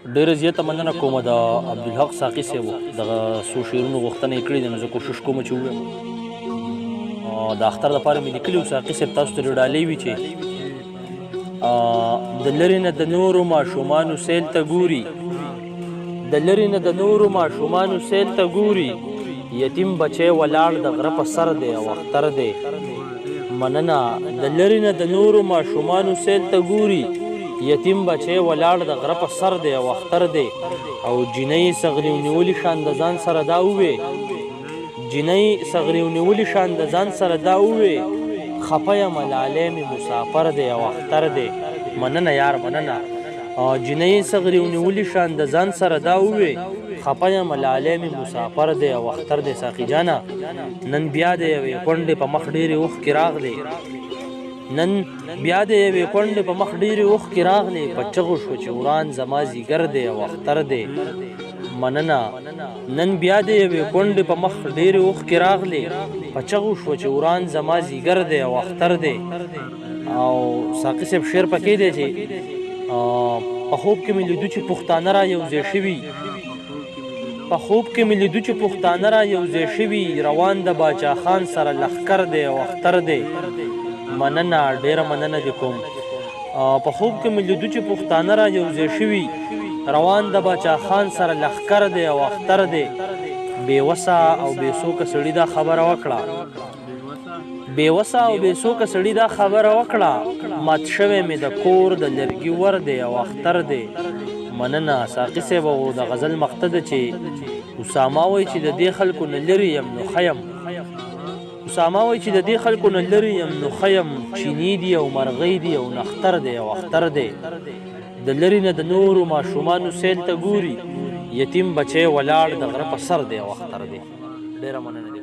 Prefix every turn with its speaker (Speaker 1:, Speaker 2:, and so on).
Speaker 1: ډېره زیاته مننه کومه د عبدالحق ساقي صاحب دغه څو شعرونو غوښتنه یې کړې ده، نو زه کوشش کوم چې ووایم. د اختر دپاره مې لیکلي وو ساقي صاحب تاسو ته ډالۍ وي چې د لرې نه د نورو ماشومانو سیل ته ګوري، د لرې نه د نورو ماشومانو سیل ته ګوري، یتیم بچی ولاړ د غره په سر دی او اختر دی. مننه. د لرې نه د نورو ماشومانو سیل ته ګوري، یتیم بچی ولاړ د غره په سر دی او اختر دی. او جینۍ صغري ونیولي شان د ځان سره دا ووې، جینۍ صغري ونیولي شان د ځان سره دا ووې، خفه یم لالی مې مسافر دی او اختر دی. مننه یار مننه. جینۍ صغري ونیولي شان د ځان سره دا ووې، خفه یم لالی مې مسافر دی او اختر دی. ساقي جانه نن بیا د یوې کونډې په مخ ډېرې اوښکې راغلې، نن بیا د یوې کونډې په مخ ډېرې اوښکې راغلې، په چغو شو چې وران زما زیګر دی او اختر دی. مننه. نن بیا د یوې کونډې په مخ ډېرې اوښکې راغلې، په چغو شو چې وران زما زیګر دی او اختر دی. او ساقي صاحب شعر پکې دی چې په خوب کې مې لیدو چې پښتانه را یوځای شوي، په خوب کې مې لیدو چې پښتانه را یوځای شوي، روان د باچا خان سره لښکر دی او اختر دی. مننه ډېره مننه دې کوم. په خوب کې مې لیدو چې پښتانه را یوځای شوي، روان د باچا خان سره لښکر دی او اختر دی. بېوسه او بېسوکه سړي دا خبره وکړه، بېوسه او بېسوکه سړي دا خبره وکړه، مات شوی مې د کور د لرګي ور دی او اختر دی. مننه. ساقي صاحب او د غزل مقطع ده چې اسامه وایي چې د دې خلکو نه لرې یم نو ښه یم، اسامه وایي چې د دې خلکو نه لرې یم نو ښه یم، چیني دي او مرغۍ دي او نختر دی او اختر دی. د لرې نه د نورو ماشومانو سیل ته ګوري، یتیم بچی ولاړ د غره په سر دی او اختر دی. ډېره مننه.